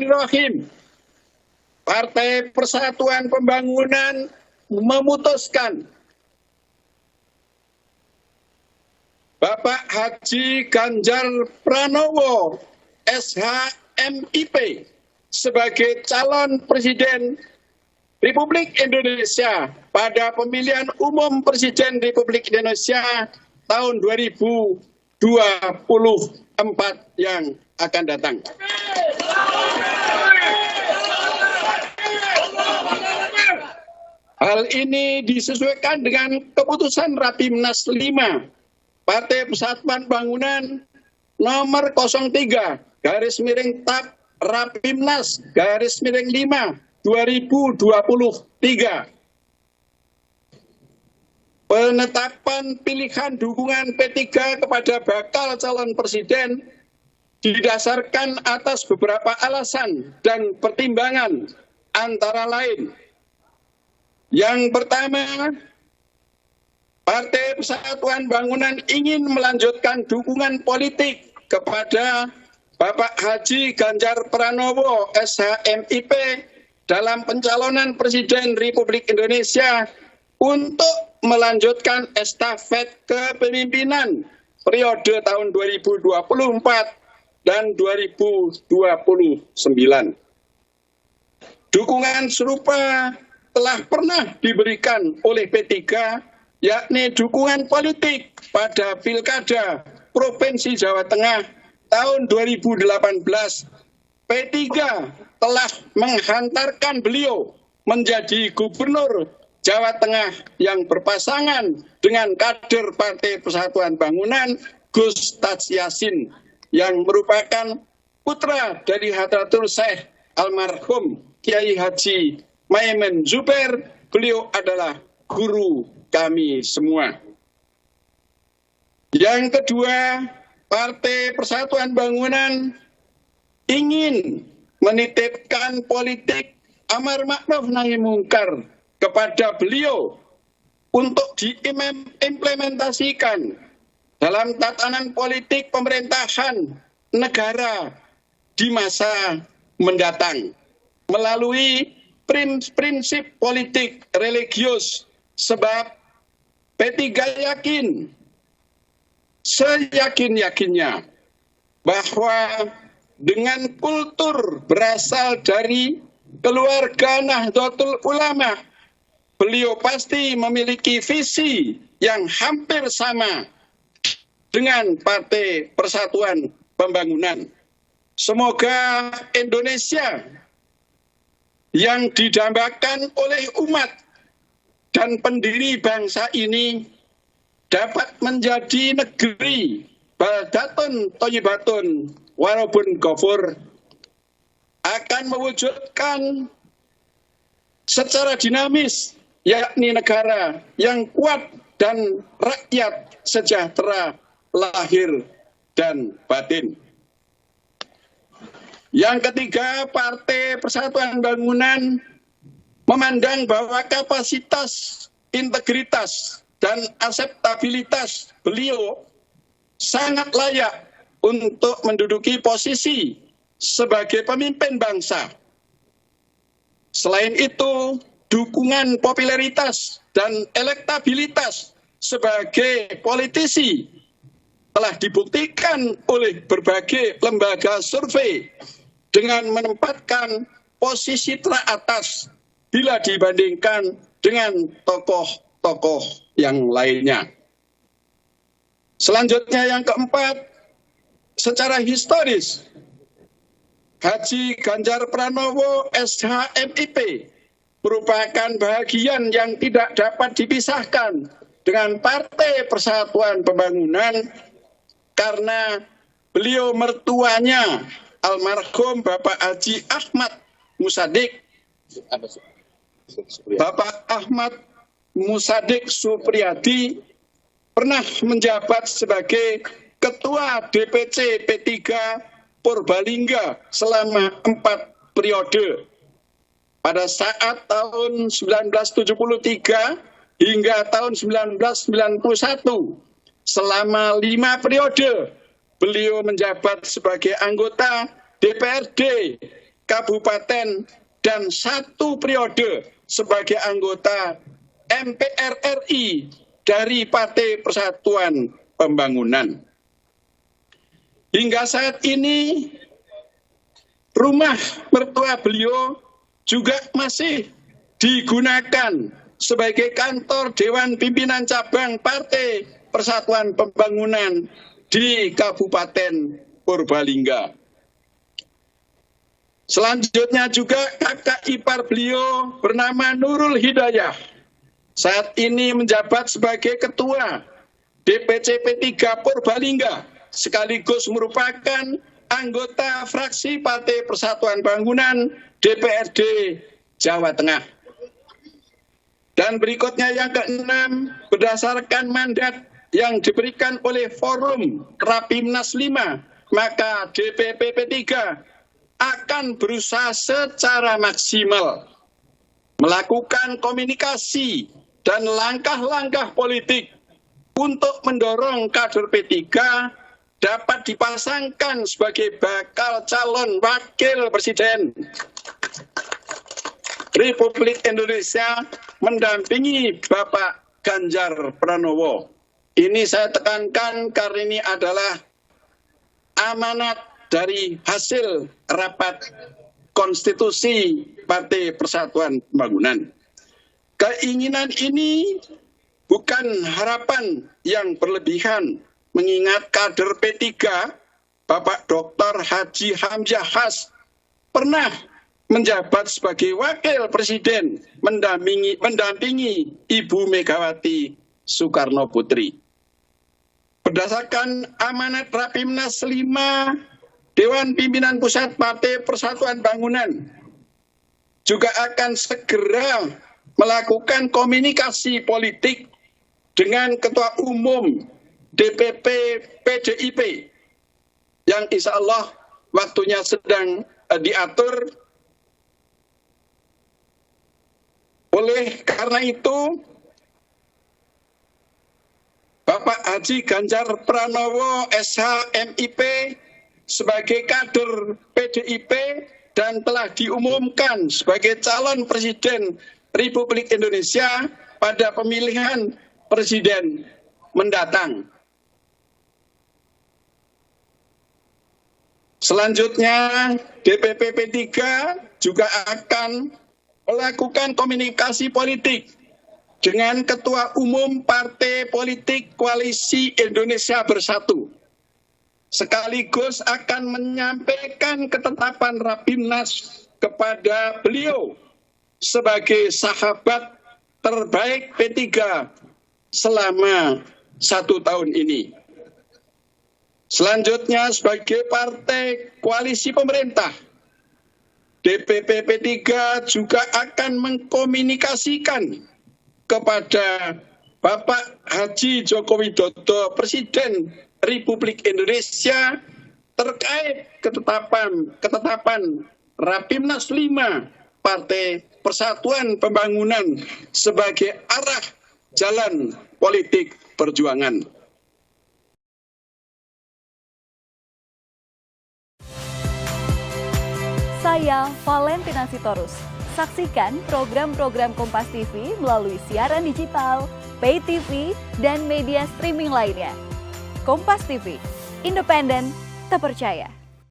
Bismillahirrahmanirrahim. Partai Persatuan Pembangunan memutuskan Bapak Haji Ganjar Pranowo SHMIP sebagai calon Presiden Republik Indonesia pada pemilihan umum Presiden Republik Indonesia tahun 2024 yang akan datang. Hal ini disesuaikan dengan keputusan Rapimnas 5 Partai Persatuan Pembangunan nomor 03/TAP Rapimnas/5 2023. Penetapan pilihan dukungan P3 kepada bakal calon presiden didasarkan atas beberapa alasan dan pertimbangan, antara lain. Yang pertama, Partai Persatuan Bangunan ingin melanjutkan dukungan politik kepada Bapak Haji Ganjar Pranowo SHMIP dalam pencalonan Presiden Republik Indonesia untuk melanjutkan estafet kepemimpinan periode tahun 2024 dan 2029. Dukungan serupa telah pernah diberikan oleh P3, yakni dukungan politik pada Pilkada Provinsi Jawa Tengah tahun 2018. P3 telah menghantarkan beliau menjadi Gubernur Jawa Tengah yang berpasangan dengan kader Partai Persatuan Bangunan Gus Taj Yassin, yang merupakan putra dari Hadratul Syekh almarhum Kiai Haji Maimun Zubair. Beliau adalah guru kami semua. Yang kedua, Partai Persatuan Bangunan ingin menitipkan politik amar ma'ruf nahi mungkar kepada beliau untuk diimplementasikan dalam tatanan politik pemerintahan negara di masa mendatang melalui prinsip politik religius, sebab P3 yakin seyakin-yakinnya bahwa dengan kultur berasal dari keluarga Nahdlatul Ulama, beliau pasti memiliki visi yang hampir sama dengan Partai Persatuan Pembangunan. Semoga Indonesia yang didambakan oleh umat dan pendiri bangsa ini dapat menjadi negeri baldatun thayyibatun warabun ghafur, akan mewujudkan secara dinamis, yakni negara yang kuat dan rakyat sejahtera lahir dan batin. Yang ketiga, Partai Persatuan Bangunan memandang bahwa kapasitas, integritas, dan akseptabilitas beliau sangat layak untuk menduduki posisi sebagai pemimpin bangsa. Selain itu, dukungan popularitas dan elektabilitas sebagai politisi telah dibuktikan oleh berbagai lembaga survei dengan menempatkan posisi teratas bila dibandingkan dengan tokoh-tokoh yang lainnya. Selanjutnya yang keempat, secara historis, Haji Ganjar Pranowo SHMIP merupakan bagian yang tidak dapat dipisahkan dengan Partai Persatuan Pembangunan karena beliau mertuanya almarhum Bapak Haji Ahmad Musadik, Bapak Ahmad Musadik Supriyadi pernah menjabat sebagai Ketua DPC P3 Purbalingga selama 4 periode. Pada saat tahun 1973 hingga tahun 1991, selama 5 periode, beliau menjabat sebagai anggota DPRD kabupaten dan 1 periode sebagai anggota MPR RI dari Partai Persatuan Pembangunan. Hingga saat ini, rumah mertua beliau juga masih digunakan sebagai kantor Dewan Pimpinan Cabang Partai Persatuan Pembangunan di Kabupaten Purbalingga. Selanjutnya juga kakak ipar beliau bernama Nurul Hidayah. Saat ini menjabat sebagai Ketua DPC P3 Purbalingga, sekaligus merupakan anggota fraksi Partai Persatuan Bangunan DPRD Jawa Tengah. Dan berikutnya yang keenam, berdasarkan mandat yang diberikan oleh Forum Rapimnas 5, maka DPP P3 akan berusaha secara maksimal melakukan komunikasi dan langkah-langkah politik untuk mendorong kader P3 dapat dipasangkan sebagai bakal calon wakil presiden Republik Indonesia mendampingi Bapak Ganjar Pranowo. Ini saya tekankan karena ini adalah amanat dari hasil rapat konstitusi Partai Persatuan Pembangunan. Keinginan ini bukan harapan yang berlebihan, mengingat kader P3, Bapak Dr. Haji Hamzah Has, pernah menjabat sebagai wakil presiden mendampingi Ibu Megawati Soekarno Putri. Berdasarkan amanat Rapimnas 5, Dewan Pimpinan Pusat Partai Persatuan Bangunan juga akan segera melakukan komunikasi politik dengan Ketua Umum DPP PDIP yang insya Allah waktunya sedang diatur. Oleh karena itu, Bapak Haji Ganjar Pranowo SH MIP sebagai kader PDIP dan telah diumumkan sebagai calon presiden Republik Indonesia pada pemilihan presiden mendatang. Selanjutnya, DPP P3 juga akan melakukan komunikasi politik dengan Ketua Umum Partai Politik Koalisi Indonesia Bersatu, sekaligus akan menyampaikan ketetapan Rapimnas kepada beliau sebagai sahabat terbaik P3 selama 1 tahun ini. Selanjutnya, sebagai partai koalisi pemerintah, DPP P3 juga akan mengkomunikasikan kepada Bapak Haji Joko Widodo, Presiden Republik Indonesia, terkait ketetapan Rapimnas 5 Partai Persatuan Pembangunan sebagai arah jalan politik perjuangan. Saya Valentina Sitorus. Saksikan program-program Kompas TV melalui siaran digital, pay TV, dan media streaming lainnya. Kompas TV, independen, terpercaya.